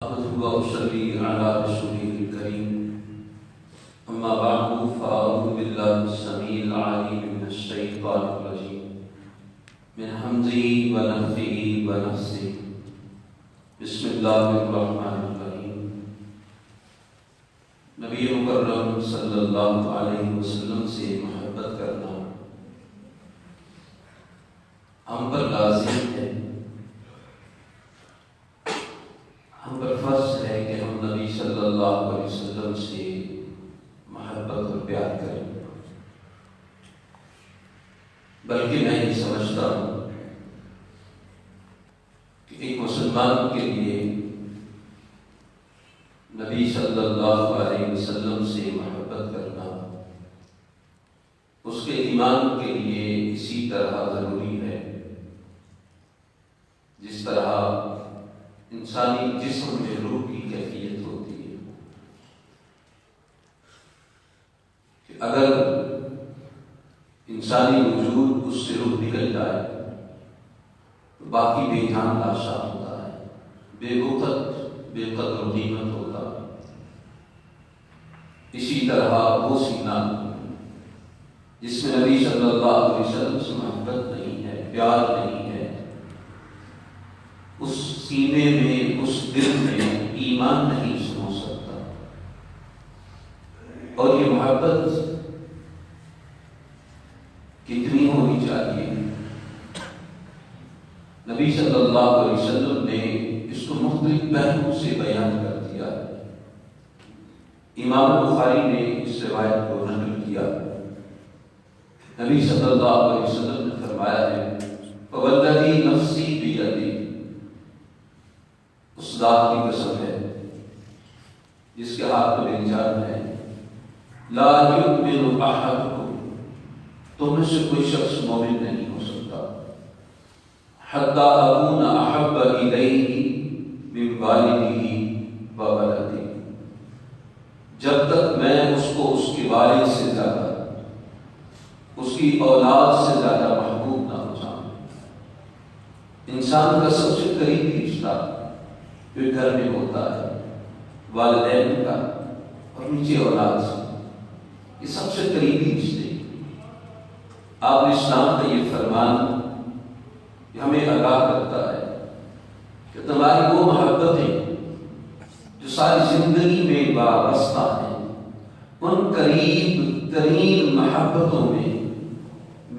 وأصلي على رسوله الكريم أما بعد فأعوذ بالله السميع العليم من الشيطان الرجيم من همزه ونفخه ونفثه بسم الله الرحمن الرحيم نبی مکرم صلی اللہ علیہ وسلم سے محبت کرنا ہم پر لازم ہے، ہم پر فرض ہے کہ ہم نبی صلی اللہ علیہ وسلم سے محبت اور پیار کریں، بلکہ میں یہ سمجھتا ہوں کہ ایک مسلمان کے لیے نبی صلی اللہ علیہ وسلم سے محبت کرنا اس کے ایمان کے لیے اسی طرح ضروری ہے جس طرح انسانی جسم میں روح کی کیفیت ہوتی ہے کہ اگر انسانی وجود اس سے روح نکل جائے تو باقی بے جان لاشا ہوتا ہے، بے وقت بے قدر و قیمت ہوتا ہے۔ اسی طرح وہ سینہ جس میں نبی صلی اللہ علیہ وسلم سے محبت نہیں ہے، پیار نہیں ہے، اس سینے میں، اس دل میں ایمان نہیں سمو سکتا۔ اور یہ محبت کتنی ہونی چاہیے؟ نبی صلی اللہ علیہ وسلم نے اس کو مختلف پہلوؤں سے بیان کر دیا۔ امام بخاری نے اس روایت کو نقل کیا۔ نبی صلی اللہ علیہ وسلم نے فرمایا ہے وَوَالَّذِي نَفْسِي بِيَدِهِ، اس ذات کی قسم ہے جس کے ہاتھ میں میری جان ہے، لا يؤمن أحدكم، تم میں سے کوئی شخص مومن نہیں ہو سکتا، حتى أكون أحب إليه من والده وولده، جب تک میں اس کو اس کے والد سے زیادہ، اس کی اولاد سے زیادہ محبوب نہ ہو جاؤں۔ انسان کا سب سے قریبی رشتہ جو گھر میں ہوتا ہے والدین کا اور نیچے اولاد سے، یہ سب سے قریبی رشتے۔ آپ اسلام کا یہ فرمان یہ ہمیں آگاہ کرتا ہے کہ تمہاری وہ محبتیں جو ساری زندگی میں وابستہ ہیں، ان قریب ترین محبتوں میں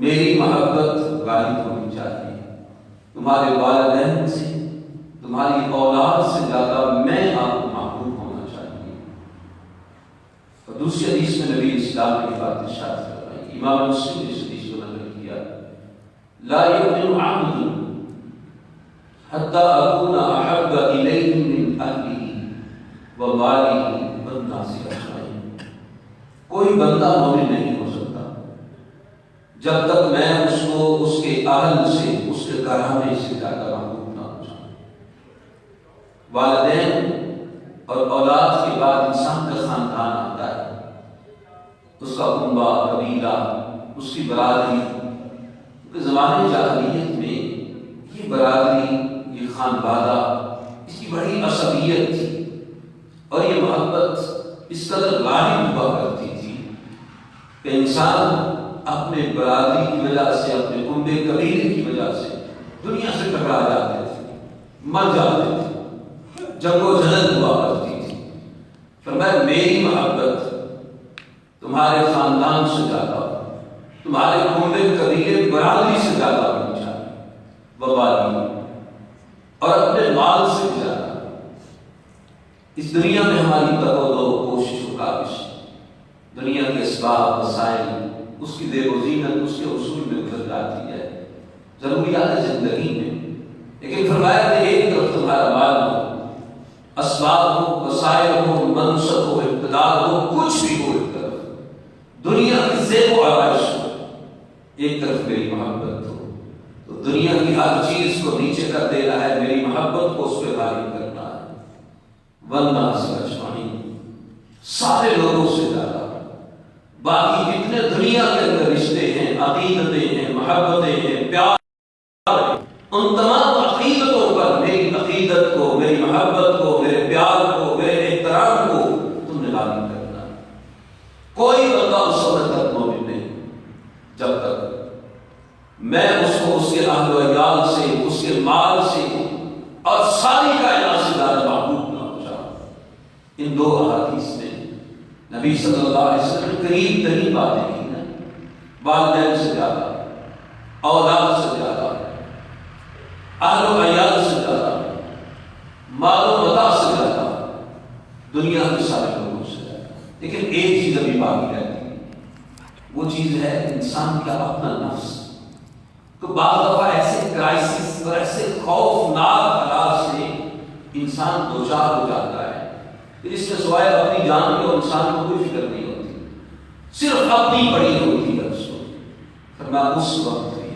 میری محبت غالب ہونی چاہیے۔ تمہارے والدین سے، تمہاری اولاد سے زیادہ میں آپ کو محبوب ہونا چاہیے۔ اور دوسری حدیث میں نبی اسلام کی بات ارشاد فرمائی، امام مسلم نے اس حدیث کو نقل کیا، لا يؤمن عبد حتى أكون أحب إليه من أهله وماله والناس أجمعين، کوئی بندہ مومن نہیں ہو سکتا جب تک میں اس کو اس کے اہل سے، اس کے گھرانے سے زیادہ محبوب نہ ہو جاؤں۔ والدین اور اولاد کے بعد انسان کا خاندان آتا ہے، اس کا کنبہ، قبیلہ، اس کی برادری۔ زمانے جاہلیت میں یہ برادری، یہ خانوادہ، اس کی بڑی عصبیت تھی اور یہ محبت اس قدر غالب ہوا کرتی تھی کہ انسان اپنے برادری کی وجہ سے، اپنے کنبے قبیلے کی وجہ سے دنیا سے ٹکرا جاتے تھے، مر جاتے تھے، جنگ و جہل ہوا کرتی تھی۔ فرمایا میری محبت تمہارے خاندان سے زیادہ، تمہارے کنبے قبیلے برادری سے زیادہ ہونی چاہیے، وبالی اور اپنے مال سے زیادہ۔ اس دنیا میں ہماری تقوی و کوشش و کاوش، دنیا کے اسباب، وسائل، اس کی زیب و زینت، اس کے اصول میں گزر جاتی ہے، ضروریات زندگی میں۔ لیکن فرمایا کہ ایک طرف تمہارا مال ہو، اسباب ہو، وسائل ہو، منصب ہو، اقتدار ہو، کچھ بھی ہو، ایک طرف دنیا کی زیب و آرائش ہو، ایک طرف میری محبت ہو، تو دنیا کی ہر چیز کو نیچے کر دینا ہے، میری محبت کو اس پہ غالب کرنا ہے۔ والناس اجمعین، سارے لوگوں سے زیادہ، باقی جتنے دنیا کے اندر رشتے ہیں، عقیدتیں ہیں، محبتیں ہیں، پیار ہیں، ان تمام عقیدتوں پر میری عقیدت کو، میری محبت محبت کو، میرے پیار کو، میرے احترام کو تم نے غالب کرنا۔ کوئی بندہ اس وقت تک مومن نہیں جب تک میں اس کو اس کے اہل و عیال سے، اس کے مال سے اور ساری کائنات سے زیادہ محبوب نہ ہو جاؤں۔ ان دو احادیث میں نبی صلی اللہ علیہ وسلم نے قریب ترین باتیں کی نا، والدین سے زیادہ، اولاد سے زیادہ، اہل و عیال سے زیادہ، مال و متاع سے زیادہ، دنیا کے سارے لوگوں سے زیادہ۔ لیکن ایک چیز ابھی باقی رہتی ہے، وہ چیز ہے انسان کا اپنا نفس۔ تو بعض دفعہ ایسے کرائسس اور ایسے خوفناک حالات سے انسان دوچار ہو جاتا ہے کہ اس میں سوائے اپنی جان کی اور انسان کو کوئی فکر نہیں ہوتی، صرف اپنی بڑی ہوتی ہے اس کو۔ فرمایا اس وقت بھی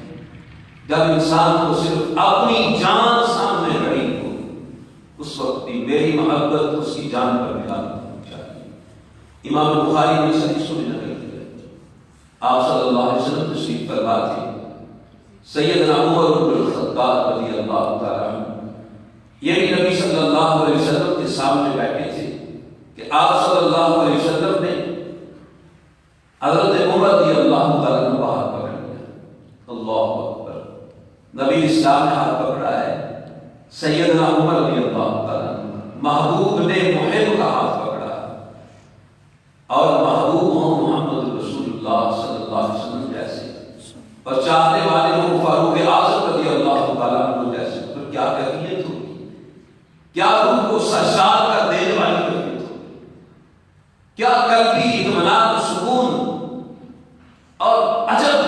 جب انسان کو صرف اپنی جان سامنے کھڑی ہو، اس وقت بھی میری محبت اس کی جان پر ملانی ہونی چاہیے۔ امام بخاری نے صحیح سنن نقل کی ہے، آپ صلی اللہ علیہ وسلم تشریف فرما تھے، سیدنا عمر بن الخطاب رضی اللہ تعالیٰ عنہ یہ بھی نبی صلی اللہ علیہ وسلم کے سامنے بیٹھے تھے کہ آپ صلی اللہ علیہ وسلم نے حضرت عمر رضی اللہ تعالیٰ عنہ کا ہاتھ پکڑ لیا۔ اللہ اکبر، نبی اسلام نے ہاتھ پکڑا ہے، سیدنا عمر رضی اللہ تعالیٰ عنہ، محبوب نے محب کا ہاتھ پکڑا اور محبوب ہوں محمد رسول اللہ صلی اللہ علیہ وسلم جیسے، اور چاہنے والے ہوں فاروق اعظم رضی اللہ تعالیٰ عنہ جیسے، تو کیا کیفیت ہوگی، کیا روح کو سرشار کر دینے والی کیفیت ہوگی، کیا قلبی اطمینان، سکون اور عجب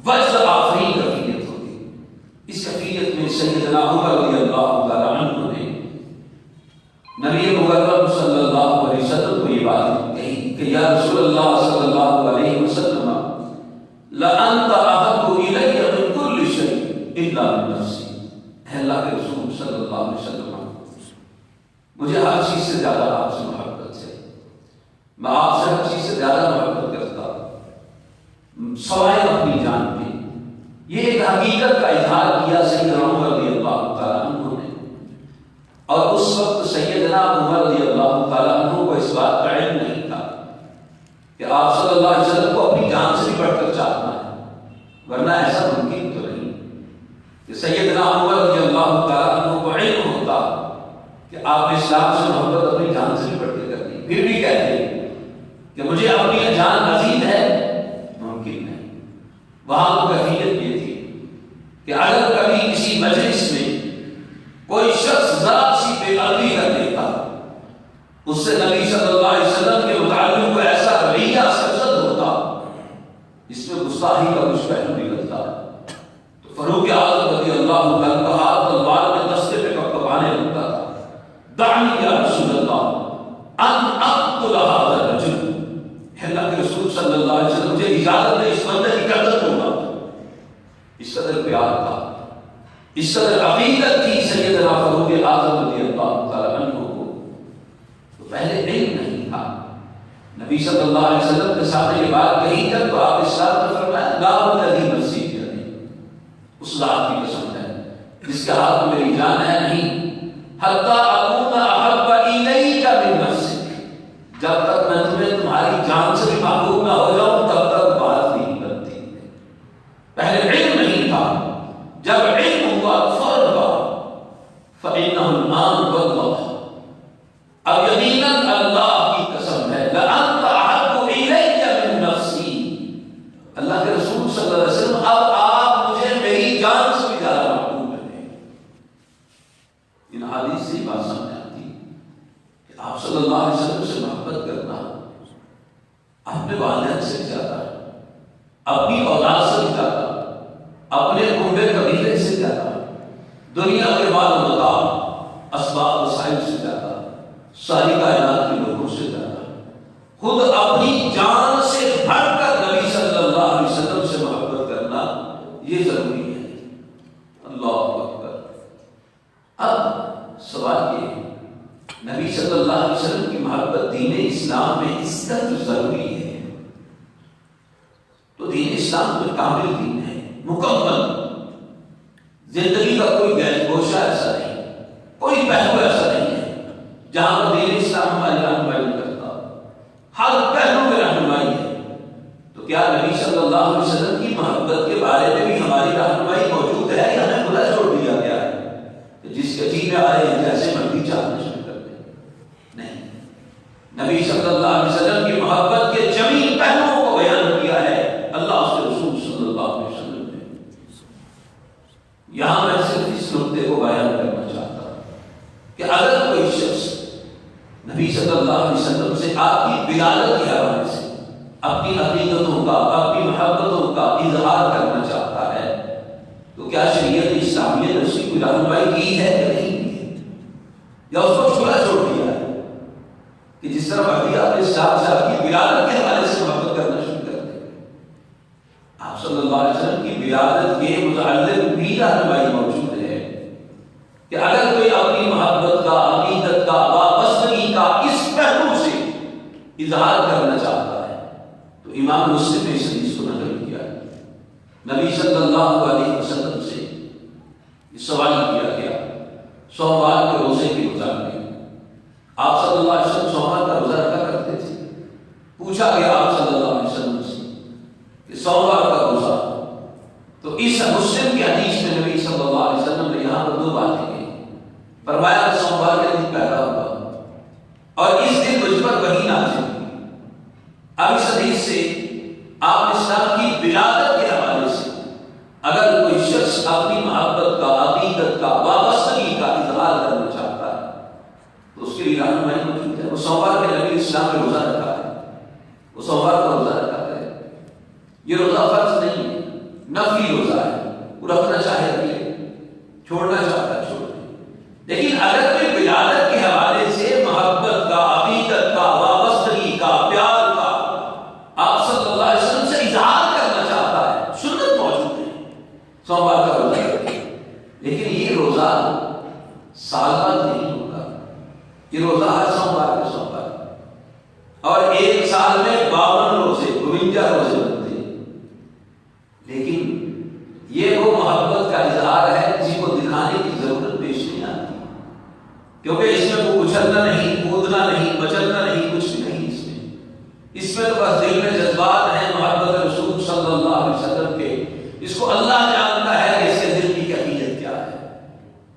وجد آفرین کیفیت ہوگی۔ اس کیفیت میں سیدنا عمر رضی اللہ تعالیٰ عنہ نے نبی مکرم صلی اللہ علیہ وسلم کو یہ بات کہی کہ یا رسول اللہ صلی اللہ علیہ وسلم لَأَنْتَ أَحَبُّ إِلَيَّ مِنْ كُلِّ شَيْءٍ إِلَّا مِنْ نَفْسِي۔ اے اللہ کے رسول صلی اللہ علیہ وسلم، مجھے ہر چیز سے زیادہ آپ سے محبت ہے، میں آپ سے ہر چیز سے زیادہ محبت کرتا ہوں سوائے اپنی جان کے۔ یہ ایک حقیقت کا اظہار کیا سیدنا عمر رضی اللہ تعالیٰ عنہ نے، اور اس وقت سیدنا عمر رضی اللہ تعالیٰ عنہ کو اس بات کا علم نہیں تھا کہ آپ صلی اللہ علیہ وسلم کو اپنی جان سے بھی بڑھ کر چاہنا ہے، ورنہ ایسا ممکن تو نہیں کہ سیدنا عمر رضی اللہ تعالیٰ عنہ کو علم ہوتا کہ آپ اسلام سے محبت اپنی جان سے بھی بڑھ کے کرنی، پھر بھی کہتے ہیں کہ مجھے اپنی جان عزیز ہے، ممکن نہیں۔ وہاں کو کیفیت یہ تھی کہ اگر کبھی کسی مجلس میں کوئی شخص ذرا سی بے ادبی کر دیتا، اس سے نبی صلی اللہ علیہ وسلم کے متعلق کو ایسا رویہ سرزد ہوتا، اس میں گستاخی کا کچھ پہلو نکلتا، تو فاروق اعظم رضی اللہ عنہ کا ہاتھ تلوار میں دستے پہ کپکپانے لگتا تھا۔ دعنی یا رسول اللہ ان اقتل هذا الرجل، اللہ کے رسول صلی اللہ علیہ وسلم مجھے اجازت دے اس بندے کی قتل کرنا۔ اس قدر پیار تھا، اس قدر عقیدت تھی سیدنا فاروق اعظم رضی اللہ تعالیٰ عنہ کو۔ تو پہلے علم نہیں تھا، نبی صلی اللہ علیہ وسلم کے سامنے یہ بات کہی جب تو آپ اسلام نے فرمایا لا والذی نفسی بیدہ، اس ذات کی قسم ہے جس کے ہاتھ میں میری جان ہے، نہیں حتی اکون احب الیک من نفسک، جب تک میں تمہیں تمہاری جان سے بھی محبوب نہ ہو جاؤں تب تک بات نہیں بنتی۔ پہلے علم نہیں تھا، جب علم ہوا فوراً بات فإنہ الآن واللہ، اب یقیناً اللہ کی قسم ہے لأنت احب الیک من نفسی، اللہ کے رسول صلی اللہ علیہ وسلم اب آپ مجھے میری جان سے بھی زیادہ محبوب ہیں۔ ان حدیث سے بات سمجھ آتی کہ آپ صلی اللہ علیہ وسلم سے محبت کرنا اپنے والدین سے زیادہ، اپنی اولاد سے زیادہ، اپنے کنبے قبیلے سے زیادہ، دنیا کے مال و متاع اسباب وسائل سے زیادہ، ساری کائنات کے لوگوں سے زیادہ، خود اپنی جان سے بڑھ کر نبی صلی اللہ علیہ وسلم سے محبت کرنا یہ ضروری ہے۔ اللہ اکبر۔ اب سوال یہ ہے نبی صلی اللہ علیہ وسلم کی محبت دین اسلام میں اس قدر ضروری ہے، تو دین اسلام تو کامل دین ہے، مکمل، زندگی کا کوئی گوشہ ایسا نہیں، کوئی پہلو ایسا نہیں ہے جہاں پر دین اسلام ہماری رہنمائی نہیں کرتا، ہر پہلو میں رہنمائی ہے۔ تو کیا نبی صلی اللہ علیہ وسلم کی محبت کے بارے میں بھی ہماری رہنمائی موجود ہے یا ہمیں کھلا چھوڑ دیا گیا ہے کہ جس کے جی میں آئے جیسے مرضی چاہنا شروع کر دیں؟ نہیں، نبی صلی اللہ علیہ وسلم کی محبت کے جمیل پہلوؤں کو بیان کیا ہے اللہ اس کے رسول صلی اللہ علیہ وسلم نے۔ یہاں میں صرف اس نقطے کو بیان کرنا چاہتا ہوں کہ اگر کوئی شخص نبی صلی اللہ علیہ وسلم سے آپ کی ولادت کے حوالے سے اپنی عقیدتوں کا، اپنی محبتوں کا اظہار کرنا چاہتا ہے تو کیا شریعت اسلامیہ نے اس کی کوئی رہنمائی کی ہے یا نہیں کی ہے، یا اس کو کھلا چھوڑ دیا ہے کہ جس طرح مرضی آپ اس صاحب سے آپ کی ولادت کے حوالے سے محبت کرنا شروع کر دیں؟ آپ صلی اللہ علیہ وسلم کی ولادت کے متعلق بھی رہنمائی موجود ہے کہ اگر کوئی اپنی محبت کا، عقیدت کا، وابستگی کا اس پہلو سے اظہار کرنا چاہتا ہے تو امام مسلم نے اس حدیث کو نقل کیا ہے۔ نبی صلی اللہ علیہ وسلم سے سوال کیا گیا سوموار کے روزے کے متعلق۔ آپ صلی اللہ علیہ وسلم سوموار کا روزہ رکھا کرتے تھے۔ پوچھا گیا آپ صلی اللہ علیہ وسلم سے کہ سوموار کا روزہ، تو اس مسلم کی حدیث میں نبی صلی اللہ علیہ وسلم نے یہاں پر دو باتیں کہی۔ فرمایا کہ سوموار کے دن پیدا ہوا اور اس دن مجھ پر وحی نازل ہوئی۔ اب اس حدیث سے آپ اسلام کی ولادت کے حوالے سے اگر کوئی شخص اپنی محبت کا، عقیدت کا، وابستگی کا اظہار کرنا چاہتا ہے تو اس کے لیے رہنمائی موجود ہے۔ وہ سوموار کے نبی اسلام میں روزہ رکھا ہے، وہ سوموار کا روزہ رکھا ہے۔ یہ روزہ فرض نہیں ہے، نفلی روزہ ہے، وہ رکھنا چاہے رکھے، چھوڑنا چاہتا ہے چھوڑ دے۔ لیکن اگر کوئی ولادت کے حوالے سے محبت کا، عقیدت کا، وابستگی کا، پیار کا آپ صلی اللہ علیہ وسلم سے اظہار کرنا چاہتا ہے، سنت موجود ہے سوموار کا روزہ رکھے۔ لیکن یہ روزہ سال بعد نہیں ہوگا، یہ روزہ ہر سوموار کے سوموار، اور ایک سال میں 52 روزے، 52 روزے بنتے ہیں۔ لیکن یہ وہ محبت کا اظہار ہے جس کو دکھانے کی ضرورت پیش نہیں آتی، کیونکہ اس میں کوئی اچھلنا نہیں، کودنا نہیں، مچلنا نہیں، کچھ بھی نہیں۔ اس میں تو بس دل میں جذبات ہیں محبت رسول صلی اللہ علیہ وسلم کے، اس کو اللہ جانتا ہے کہ اس کے دل کی کیفیت کیا ہے۔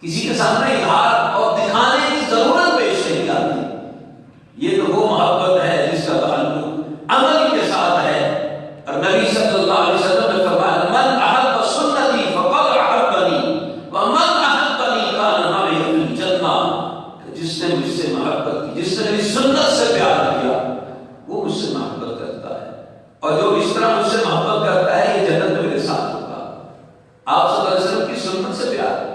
کسی کے سامنے اظہار اور دکھانے کی ضرورت پیش نہیں آتی۔ یہ تو وہ محبت ہے جس کا تعلق عمل کے ساتھ ہے، اور نبی صلی اللہ علیہ وسلم نے فرمایا من احب سنتی فقد احبنی ومن احبنی کان معی فی الجنہ، جس نے مجھ سے محبت کی، جس نے میری سنت سے پیار کیا، وہ مجھ سے محبت کرتا ہے، اور جو اس طرح مجھ سے محبت کرتا ہے یہ جنت میں میرے ساتھ ہوگا۔ آپ صلی اللہ علیہ وسلم کی سنت سے پیار،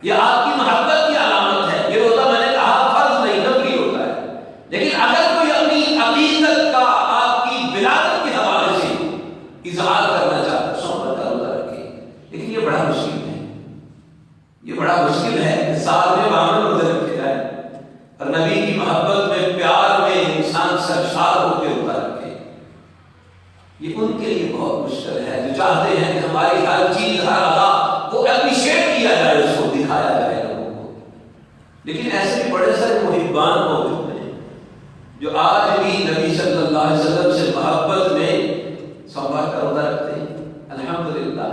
یہ آپ کی محبت کی علامت ہے۔ یہ روزہ میں نے کہا فرض نہیں، نفلی ہوتا ہے، لیکن اگر کوئی اپنی عقیدت کا، آپ کی ولادت کے حوالے سے اظہار کرنا چاہتا ہے سوموار کا روزہ رکھے۔ لیکن یہ بڑا مشکل ہے، یہ بڑا مشکل ہے کہ سال میں 52 روزے رکھے جائیں اور نبی کی محبت میں، پیار میں انسان سرشار ہو کے روزہ رکھے۔ یہ ان کے لیے بہت مشکل ہے جو چاہتے ہیں کہ ہماری ہر چیز، ہر ادا کو اپریشیٹ کیا جائے، اس کو دکھایا جائے لوگوں کو۔ لیکن ایسے بھی بڑے سارے محبان موجود ہیں جو آج بھی نبی صلی اللہ علیہ وسلم سے محبت میں سوموار کا روزہ رکھتے ہیں۔ الحمدللہ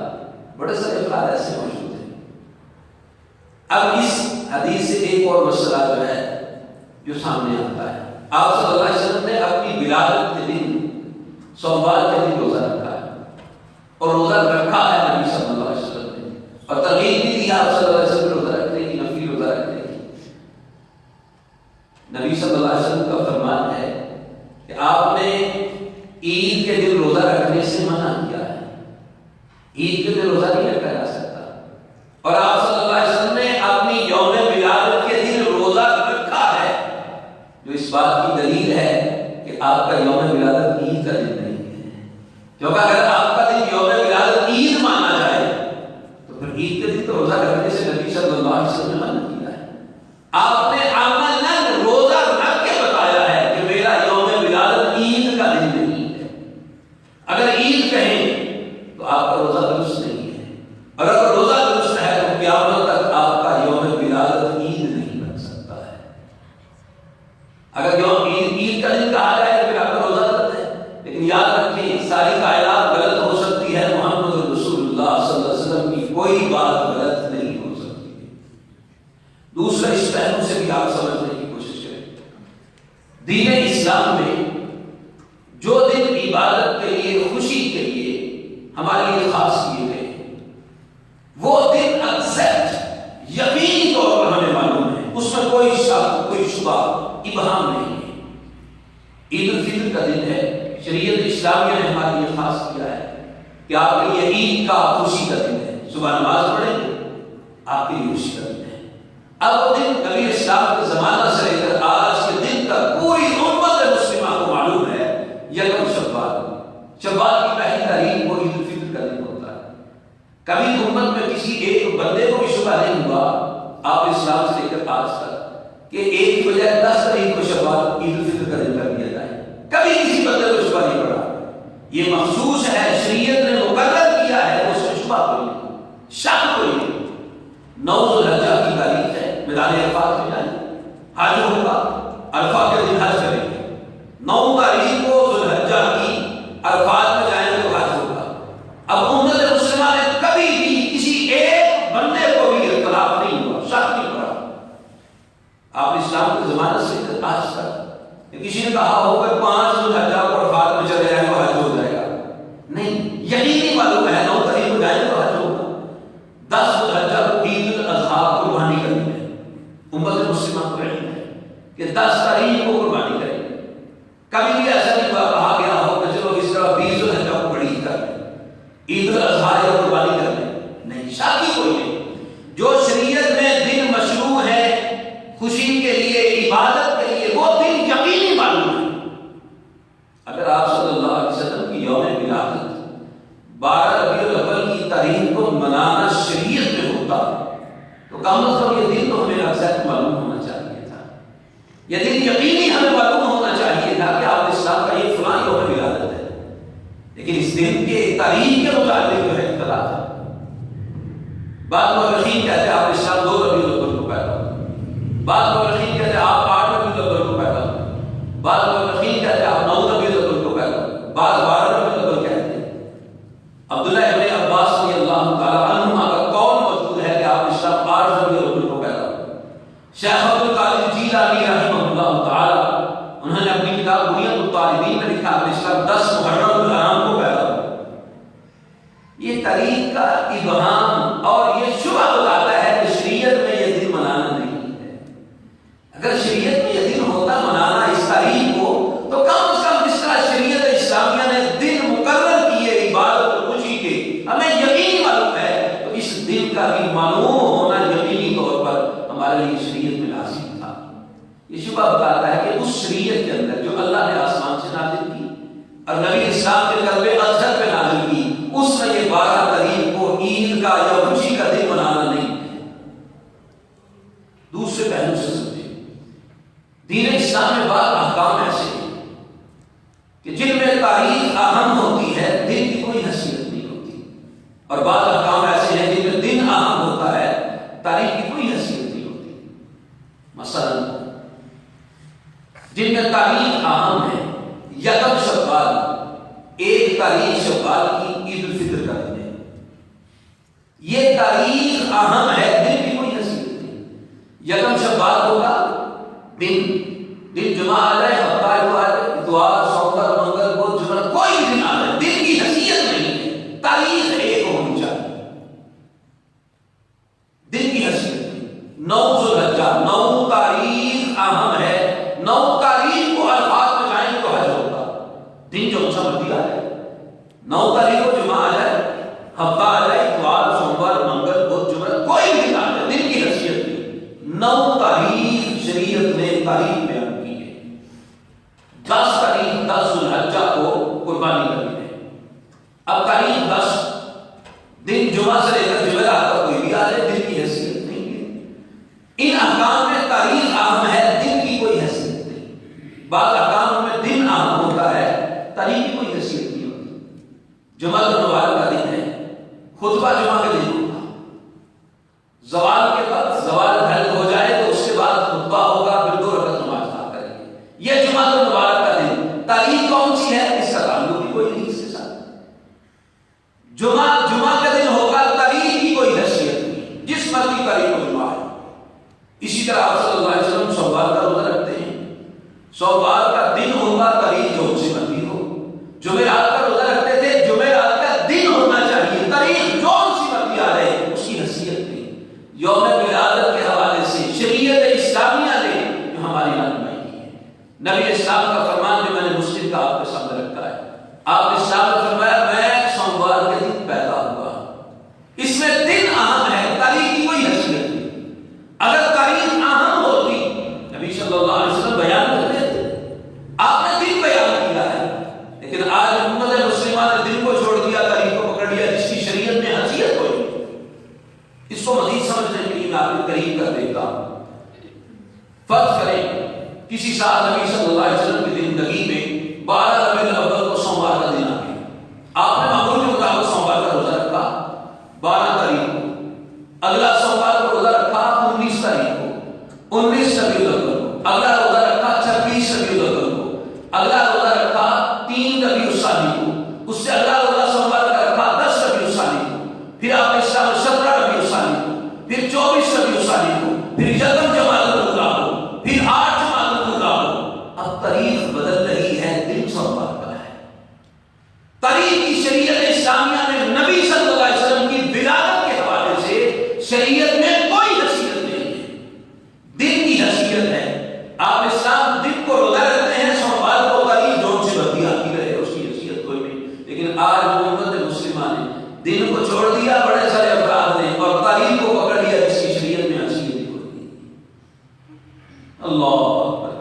بڑے سارے افراد ایسے موجود ہیں۔ اب اس حدیث سے ایک اور مسئلہ جو ہے جو سامنے آتا ہے، آپ صلی اللہ علیہ وسلم نے اپنی ولادت کے دن سوموار کے دن روزہ رکھا ہے، اور روزہ رکھا ہے نبی صلی اللہ علیہ وسلم نے، اور ترغیب بھی دی آپ صلی اللہ علیہ وسلم روزہ رکھنے کی، نفلی روزہ رکھنے کی۔ نبی صلی اللہ علیہ وسلم کا فرمان ہے کہ آپ نے عید کے دن روزہ رکھنے سے منع کیا ہے، عید کے دن روزہ نہیں رکھا جا سکتا، اور آپ صلی اللہ علیہ وسلم نے اپنی یوم ولادت کے دن روزہ رکھا ہے، جو اس بات کی دلیل ہے کہ آپ کا یوم ولادت عید کا دن نہیں ہے۔ کیونکہ اگر آپ کا دن یوم ولادت عید مانا جائے تو پھر عید کے دن تو روزہ رکھنے سے نبی صلی اللہ علیہ وسلم نے منع کیا ہے۔ آپ نے عملاً روزہ رکھ کے بتایا ہے کہ میرا یوم ولادت عید کا دن نہیں ہے۔ اگر عید کہیں تو آپ کا روزہ درست نہیں ہے، اور اگر روزہ درست ہے تو قیامت تک آپ کا یوم ولادت عید نہیں اگر عید کا دن کہا جائے تو پھر آپ کا روزہ رکھتے ہیں، لیکن یاد رکھیں ساری کائنات غلط ہو سکتی ہے، محمد رسول اللہ صلی اللہ علیہ وسلم کی کوئی بات غلط نہیں ہو سکتی ہے۔ دوسرا اس پہلو سے بھی آپ سمجھنے کی کوشش کریں، دین اسلام میں جو دن عبادت کے لیے، خوشی کے لیے ہمارے لیے خاص کیے گئے ہیں، وہ دن ایگزیکٹ یقینی طور پر ہمیں معلوم ہے، اس میں کوئی شک، کوئی شبہ، ابہام نہیں ہے۔ عید الفطر کا دن ہے، شریعت اسلامیہ نے ہمارے لیے خاص کیا ہے کہ آپ کے لیے عید کا خوشی کا دن ہے، صبح نماز پڑھیں گے آپ کے لیے خوشی کا دن ہے۔ اب وہ دن نبی اسلام کے زمانہ سے لے کر آج کے دن تک پوری امت مسلمہ کو معلوم ہے، یکم شوال کی پہلی تاریخ وہ عید الفطر کا دن ہوتا ہے۔ کبھی امت میں کسی ایک بندے کو بھی شبہ نہیں ہوا آپ اسلام سے لے کر آج تک کہ ایک کی بجائے 10 تاریخ کو شوال عید الفطر کا دن کر دیا جائے، کبھی کسی بندے کو شبہ نہیں پڑا۔ یہ مخصوص ہے، شریعت نے مقرر کیا ہے، اس میں شبہ کوئی نہیں، شک کوئی نہیں۔ 9 ذوالحجہ کی تاریخ ہے، میدان عرفات میں جائیں، حج ہوگا، عرفہ کے دن حج کریں گے۔ 9 تاریخ کو ذوالحجہ کی عرفات میں جائیں گے تو حج ہوگا۔ اب امت مسلمہ نے کبھی بھی کسی ایک بندے کو بھی اختلاف نہیں ہوا، شک نہیں پڑا۔ آپ اسلام کے زمانے سے آج تک کسی نے کہا ہو کہ 5 ذوالحجہ کو عرفات میں چلے جائیں تو حج ہو جائے گا، نہیں، یقینی معلوم ہے 9 تاریخ کو جائیں تو حج ہوگا۔ 10 ذوالحجہ کو عید الاضحیٰ قربانی کرنی ہے، امت مسلمہ کو علم ہے کہ 10 تاریخ کو قربانی کریں گے۔ کبھی بھی ایسا نہیں کہا گیا ہو کہ چلو اس طرح 20 ذوالحجہ کو بڑی کر لیں، عید الاضحیٰ یا قربانی کر لیں، نہیں، شادی کوئی نہیں۔ جو شریعت میں دن مشروع ہے خوشی کے لیے، عبادت کے لیے، وہ دن یقینی معلوم ہے۔ اگر آپ صلی اللہ علیہ وسلم کی یوم ولادت 12 ربیع الاول کی تاریخ کو منانا شریعت میں ہوتا تو کم از کم یہ دن تو ہمیں ایگزیکٹ معلوم ہونا چاہیے تھا، یہ دن یقینی ہمیں معلوم ہونا چاہیے تھا کہ آپ اسلام کا یہ فلاں یوم ولادت ہے، لیکن اس دن کے تاریخ کے متعلق جو ہے اختلاف ہے۔ بعض مورخین کہتے ہیں آپ اسلام 2 ربیع الاول کو پیدا ہوئے، بعض مورخین کہتے ہیں آپ 8 ربیع الاول کو پیدا ہوئے، بعض مورخین کہتے ہیں آپ 9 ربیع الاول کو پیدا ہوئے، بعض 12 ربیع الاول کہتے ہیں۔ عبداللہ ابن عباس رضی اللہ تعالیٰ عنہما کا قول موجود ہے کہ آپ اسلام 8 ربیع الاول کو پیدا ہوئے۔ شیخ عبد القادر جیلانی رحمہ اللہ تعالیٰ انہوں نے اپنی کتاب بنیاد الطالبین میں لکھا کہ اسلام 10 محرم الحرام کو پیدا ہوئے۔ یہ تاریخ کا ابہام اور یہ شبہ بتاتا ہے کہ شریعت میں یہ دن منانا نہیں ہے۔ اگر شریعت میں یہ دن ہوتا منانا اس تاریخ کو تو کم از کم جس طرح شریعت اسلامیہ نے دن مقرر کیے عبادت اور خوشی کے، ہمیں یقین معلوم ہے، تو اس دن کا بھی معلوم ہونا یقینی طور پر ہمارے لیے شریعت میں لازم تھا۔ یہ شبہ بتاتا ہے کہ اس شریعت کے اندر جو اللہ نے آسمان سے نازل کی اور نبی اسلام کے قلب ازہر پہ نازل کی، اس میں یہ 12 تاریخ کو عید کا یا خوشی کا دن منانا نہیں ہے۔ دوسرے پہلو سے سمجھیں، دین اسلام میں بعض احکام ایسے ہیں کہ جن میں تاریخ اہم ہوتی ہے، دن کی کوئی حیثیت نہیں ہوتی، اور بعض احکام ایسے ہیں جن میں دن اہم ہوتا ہے، تاریخ کی کوئی حیثیت نہیں ہوتی۔ مثلا جن میں تاریخ اہم ہے، یکم شوال، 1 تاریخ شوال کی عید الفطر کا دن ہے، یہ تاریخ اہم ہے، دن کی کوئی حیثیت نہیں۔ یکم شوال ہوگا، دن جمعہ آ جائے، ہفتہ آ جائے، اتوار، سوموار، منگل، بدھ، جمعہ، کوئی بھی دن آ جائے، دن کی حیثیت نہیں ہے، تاریخ ایک ہونی چاہیے، دن کی حیثیت نہیں۔ 9 ذوالحجہ، 9 تاریخ اہم ہے، 9 تاریخ کو عرفات میں جائیں تو حج ہوگا، دن جو سا مرضی آ جائے، 9 تاریخ کو جمعہ آ جائے، ہفتہ آ جائے، اتوار، سوموار، منگل، بدھ، جمعہ، کوئی بھی دن آ جائے، دن کی حیثیت نہیں۔ 9 تاریخ شریعت نے تاریخ بیان کی ہے، 10 تاریخ 10 ذوالحجہ کو قربانی کرنی ہے۔ اب تاریخ 10 دن جمعہ سے لے کر جمعرات کا کوئی بھی آ جائے، دن کی حیثیت نہیں ہے۔ ان احکام میں تاریخ اہم ہے، دن کی کوئی حیثیت نہیں۔ بعض احکام میں دن اہم ہوتا ہے، تاریخ کی کوئی حیثیت نہیں ہوتی۔ جمعہ مبارک کا دن ہے، خطبہ جمعہ کے دن ہوگا، زوال کے بعد زوال ڈھل ہو جائے تو اس کے بعد خطبہ ہوگا، پھر 2 رکعت نماز طرح آپ صلی اللہ علیہ وسلم سوموار کا روزہ رکھتے ہیں، سوموار کا دن ہوگا تاریخ جو سے بندی ہو، جمعرات کا روزہ رکھتے تھے، جمعرات کا دن ہونا چاہیے، تاریخ جو سی بندی آ رہے اس کی حیثیت میں یوم ولادت کے حوالے سے شریعت اسلامیہ نے جو ہماری رہنمائی کی ہے۔ نبی اسلام کا فرمان جو میں نے مسلم کا آپ کے سامنے رکھا ہے، آپ نے اسلام نے فرمایا میں سوموار کے دن پیدا ہوا۔ اس میں دن اہم ہے، تاریخ کی کوئی حیثیت نہیں۔ اگر تاریخ اہم ہوتی نبی صلی اللہ علیہ وسلم بیان کرتے تھے، آپ نے دن بیان کیا ہے، لیکن آج امت مسلمہ نے دن کو چھوڑ دیا، تاریخ کو پکڑ لیا جس کی شریعت میں حیثیت ہوئی۔ اس کو مزید سمجھنے کے لیے میں آپ کو قریب کر دیتا ہوں۔ فرض کریں کسی سال نبی صلی اللہ علیہ وسلم کی زندگی میں 12 ربیع الاول کو سوموار کا دن آ گیا، آپ نے معمول کے مطابق سوموار کا روزہ رکھا 12 تاریخ کو، اگلا سوموار کو روزہ رکھا 19 تاریخ کو، 19 ربیع الاول کو، اگلا روزہ رکھا 26 ربیع الاول کو، اگلا روزہ رکھا 3 ربیع الثانی کو، اس سے اگلا روزہ سوموار کا رکھا 10 ربیع الثانی کو، پھر آپ نے 17 ربیع الثانی کو، پھر 24 ربیع الثانی کو، پھر یکم جمادی الاولیٰ کو، پھر 8 جمادی الاولیٰ کو۔ اب تاریخ بدل رہی ہے، دن سوموار کا ہے۔ تاریخ کی شریعت اسلامیہ میں نبی صلی اللہ علیہ وسلم کی ولادت کے حوالے سے شریعت میں کوئی حیثیت نہیں ہے، دن کی حیثیت ہے۔ آپ اسلام دن کو روزہ رکھتے ہیں، سوموار کو تاریخ جون سے بدلی آتی رہے، اس کی حیثیت کوئی نہیں۔ لیکن آج امت مسلمہ نے دن کو چھوڑ دیا، بڑے سارے افراد نے، اور تاریخ کو پکڑ لیا جس کی شریعت میں حیثیت ہی کوئی نہیں۔ اللہ اکبر۔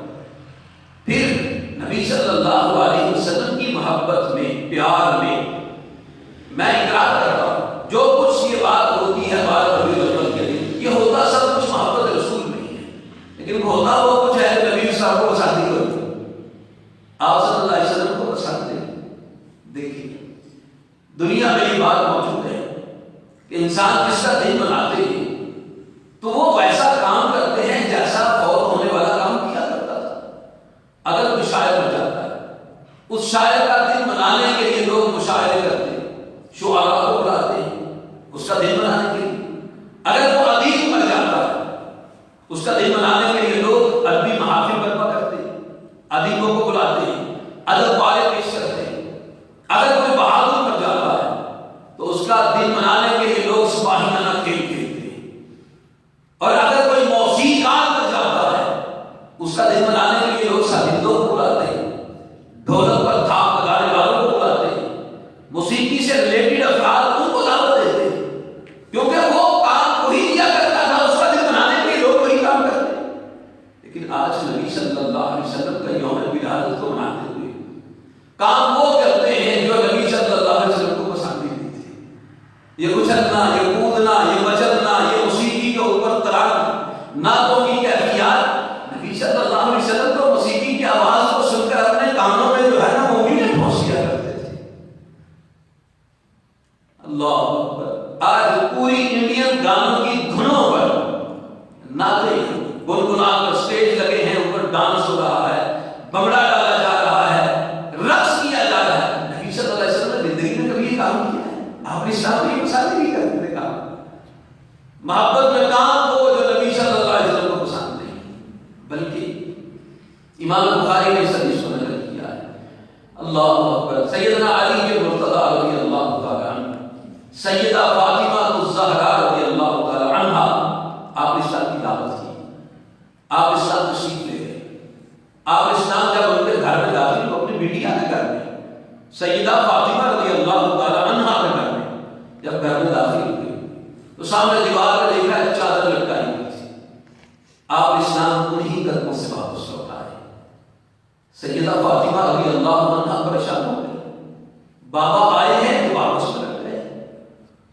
پھر نبی صلی اللہ علیہ وسلم کی محبت میں، پیار میں اقرار کرتا ہوں، جو کچھ یہ بات ہوتی ہے 12 ربیع الاول کے دن، یہ ہوتا سب کچھ محبت رسول میں ہی ہے، لیکن ہوتا وہ کچھ ہے نبی صاحب کو پسند نہیں ہوتی، آپ صلی اللہ علیہ وسلم کو پسند ہے۔ دیکھیے دنیا میں یہ بات موجود ہے کہ انسان جس کا دن مناتے ہیں تو وہ ویسا کام کرتے ہیں جیسا فوت ہونے والا کام کیا کرتا تھا۔ اگر کوئی شاعر بن جاتا ہے، اس شاعر کا دن منانے کے لیے لوگ مشاعرے کرتے ہیں، شعراء کو بلاتے ہیں اس کا دن منانے کے لیے۔ اگر وہ ادیب مر جاتا ہے، اس کا دن منانے کے لیے لوگ ادبی محافل برپا کرتے ہیں، ادیبوں کو بلاتے ہیں، ادب والے پیش کرتے ہیں۔ اگر کوئی بہادر مر جاتا ہے تو اس کا دن منانے کے لیے لوگ سپاہیانہ کھیل کھیلتے ہیں، اور اگر کوئی موسیقار مر جاتا ہے اس کا دن منانے کے لیے لوگ ساتھیوں کو بلاتے ہیں، ڈھولک پر تھاپ لگانے والوں کو بلاتے ہیں، موسیقی سے ریلیٹڈ افراد ان کو دعوت دیتے ہیں، کیونکہ وہ کام وہی کیا کرتا تھا، اس کا دن منانے کے لیے لوگ وہی کام کرتے ہیں۔ لیکن آج نبی صلی اللہ علیہ وسلم کا یوم ولادت کو مناتے ہوئے کام وہ کرتے ہیں جو نبی صلی اللہ علیہ وسلم کو پسند نہیں تھے۔ یہ اچھلنا، یہ کودنا، یہ مچلنا، یہ موسیقی کے اوپر تراک نعتوں کی کیفیات، نبی صلی اللہ علیہ وسلم کو موسیقی کی آواز کو سن کر اپنے کانوں میں جو ہے نا وہ بھی ٹھونس کیا کرتے تھے۔ اللہ اکبر۔ آج پوری انڈین گانوں کی دھنوں پر نعتیں گنگنا کر اسٹیج لگے ہیں، اوپر ڈانس ہو رہا ہے، بھنگڑا ڈالا جا رہا ہے، رقص کیا جا رہا ہے۔ نبی صلی اللہ علیہ وسلم نے زندگی میں کبھی یہ کام کیا ہے؟ آپ نے اسلام کی مثال نہیں کرتے تھے کام۔ محبت میں کام وہ جو نبی صلی اللہ علیہ وسلم کو پسند نہیں، بلکہ امام بخاری نے اس حدیث کو نقل کیا ہے۔ اللہ اکبر۔ سیدنا علی کے مرتضیٰ رضی اللہ تعالی عنہ، سیدہ فاطمہ الزہرا رضی اللہ تعالی عنہا، آپ نے اسلام کی دعوت کی، آپ اسلام تشریف لے گئے۔ آپ اسلام جب ان کے گھر میں داخل تو اپنی بیٹی کے گھر میں، سیدہ فاطمہ رضی اللہ تعالی عنہا کے گھر میں جب گھر میں داخل ہوئے تو سامنے دیوار پر دیکھا ایک چادر لٹکائی ہوئی تھی۔ آپ اسلام انہی قدموں سے واپس لوٹ آئے۔ سیدہ فاطمہ رضی اللہ عنہا پریشان ہو گئی، بابا آئے ہیں تو واپس پلٹ گئے۔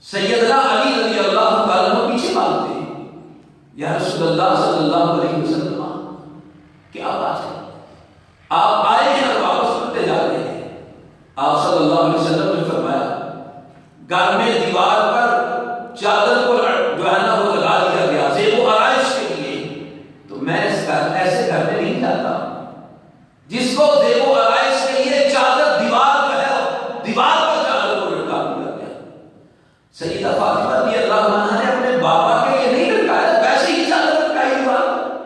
سیدنا علی رضی اللہ تعالیٰ عنہ پیچھے بھاگتے ہیں، یا رسول اللہ صلی اللہ علیہ وسلم کیا بات ہے، آپ آئے ہیں اور واپس پلٹے جا رہے ہیں۔ آپ صلی اللہ علیہ وسلم نے فرمایا، گھر میں دیوار پر چادر کو جو ہے نا وہ لگا دیا گیا زیب و آرائش کے لیے، تو میں اس گھر ایسے گھر میں نہیں جاتا جس کو زیب و آرائش کے لیے چادر دیوار جو ہے دیوار پر چادر کو لٹکا دیا گیا۔ سیدہ فاطمہ رضی اللہ عنہا نے اپنے بابا کے لیے نہیں لٹکایا، ویسے ہی چادر لٹکائی دیوار پر۔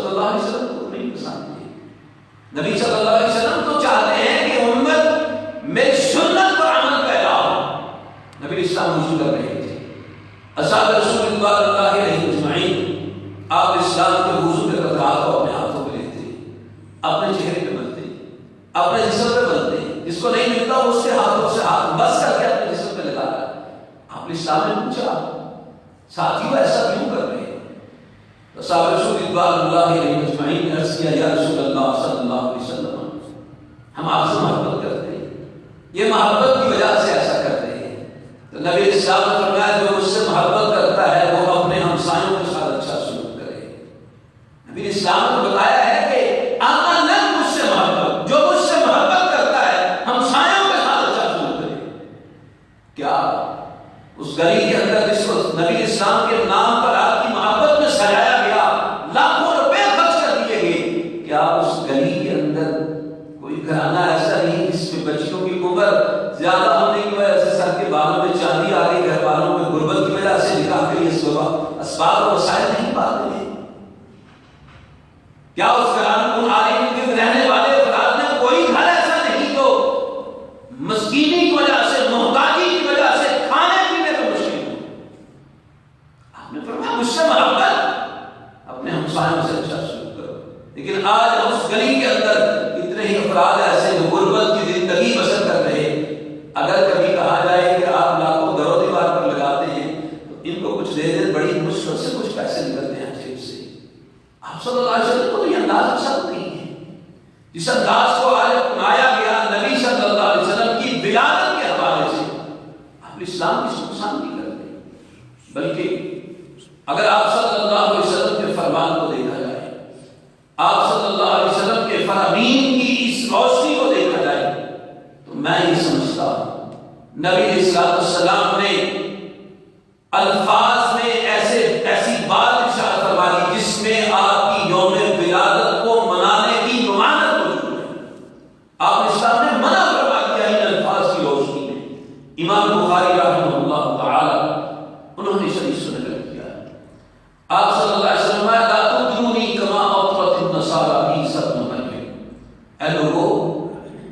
صلی اللہ علیہ وسلم کو نہیں پسند ہے۔ نبی صلی اللہ علیہ وسلم تو چاہتے ہیں کہ امت میری سنت پر عمل پیدا ہو۔ نبی اسلام وضو کر رہے تھے، اصحاب رسول اللہ علیہ اجمعین آپ اسلام کے وضو کے قطرات کو اپنے ہاتھوں پہ لیتے، اپنے چہرے پہ ملتے، اپنے جسم پہ ملتے، جس کو نہیں ملتا اس کے ہاتھوں سے ہاتھ بس کر کے اپنے جسم پہ لگا رہا۔ آپ نے اسلام نے پوچھا ساتھیوں ایسا کیوں کر رہے ہیں؟ تو صحابہ رسول اللہ علیہ اجمعین نے عرض کیا، یا رسول اللہ صلی اللہ علیہ وسلم ہم آپ سے محبت کرتے ہیں، یہ محبت کی وجہ سے ایسا کرتے ہیں۔ تو نبی اسلام نے فرمایا جو مجھ سے محبت کرتا ہے وہ اپنے ہمسایوں کے ساتھ اچھا سلوک کرے۔ نبی اسلام نے بتایا ہے کہ آقا نے مجھ سے محبت، جو مجھ سے محبت کرتا ہے ہمسایوں کے ساتھ اچھا سلوک کرے۔ کیا اس گلی کے اندر جس کو نبی اسلام کے نام پر آپ کی محبت میں سجایا گیا، لاکھوں روپے خرچ کر دیے گئے، کیا اس گلی کے اندر کوئی گھرانہ ایسا نہیں جس میں بچیوں کی عمر زیادہ ہونے کی وجہ سے سر کے بالوں میں چاندی آ گئی، گھر والوں میں غربت کی وجہ سے نکاح کے لیے اسباب و وسائل نہیں پاتے ہیں؟ کیا اس گھرانے میں رہنے والے افراد میں کوئی گھر ایسا نہیں جو مسکینی کی وجہ سے، محتاجی کی وجہ سے کھانے پینے میں مشکل ہو؟ آپ نے فرمایا مجھ سے محبت، اپنے ہمسایوں سے اچھا سلوک کرو۔ لیکن آج اس گلی کے اندر اتنے ہی افراد ایسے جو غربت کی زندگی بسر کر رہے، اگر کبھی کہا جائے کہ آپ لاکھوں در و دیوار پر لگاتے ہیں تو ان کو کچھ دے دیں، بڑی مشکل سے کچھ پیسے نکلتے ہیں جیب سے۔ آپ صلی اللہ علیہ وسلم کو یہ انداز پسند نہیں ہے، جس انداز کو آج اپنایا گیا نبی صلی اللہ علیہ وسلم کی ولادت کے حوالے سے، آپ اسلام کی پسند نہیں کرتے۔ بلکہ اگر آپ صلی اللہ علیہ وسلم کے فرمان کو دیکھا جائے، آپ صلی اللہ علیہ وسلم کے فرامین کی اس روشنی کو دیکھا جائے تو میں یہ سمجھتا ہوں نبی علیہ السلام نے الفاظ میں ایسی بات ارشاد فرما دی جس میں آپ کی یوم ولادت کو منانے کی ممانعت موجود ہے۔ آپ نے اسلام نے منع فرما دیا ان الفاظ کی روشنی میں۔ امام بخاری رحمہ اللہ تعالی انہوں نے شریف سے نقل کیا، آپ صلی اللہ علیہ وسلم لا تطرونی کما اطرت النصارى عیسی ابن مریم، اے لوگوں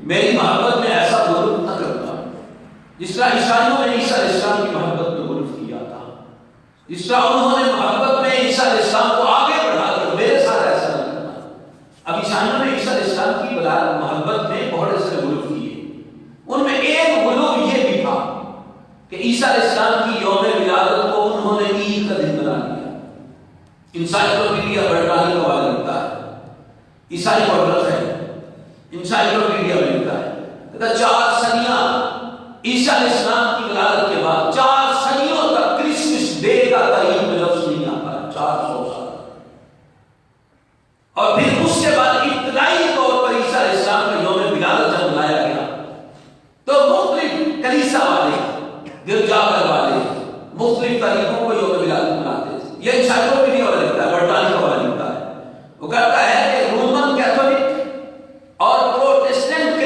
میری محبت میں ایسا غلو نہ کرنا جس طرح عیسائیوں نے عیسیٰ علیہ السلام کی محبت میں غلو کیا تھا، جس طرح انہوں نے محبت میں عیسیٰ علیہ السلام کو آگے بڑھا دیا، میرے ساتھ ایسا نہ کرنا۔ اب عیسائیوں نے عیسیٰ علیہ السلام کی محبت میں بہت سے غلو کیے، ان میں ایک غلو یہ بھی تھا کہ عیسیٰ علیہ السلام کی یوم ولادت کو انہوں نے عید کا دن بنا دیا۔ انسائکلوپیڈیا برٹانی کا حوالہ لکھتا ہے، عیسائی مورخ ہے، انسائکلوپیڈیا میں لکھتا ہے کہ 4 صدیاں عیسیٰ علیہ السلام کی ولادت کے بعد 4 صدیوں تک کرسمس ڈے کا تاریخ میں لفظ نہیں آتا ہے، 400 سال۔ اور پھر اس کے بعد ابتدائی طور پر عیسیٰ علیہ السلام کا یوم ولادت جب منایا گیا تو مختلف کلیسا والے، گرجا گھر والے مختلف طریقوں کو یوم ولادت مناتے تھے۔ یہ انسائکلوپیڈیا والا لکھتا ہے، برٹانی کا والا لکھتا ہے، وہ کہتا ہے کہ رومن کیتھولک اور پروٹسٹنٹ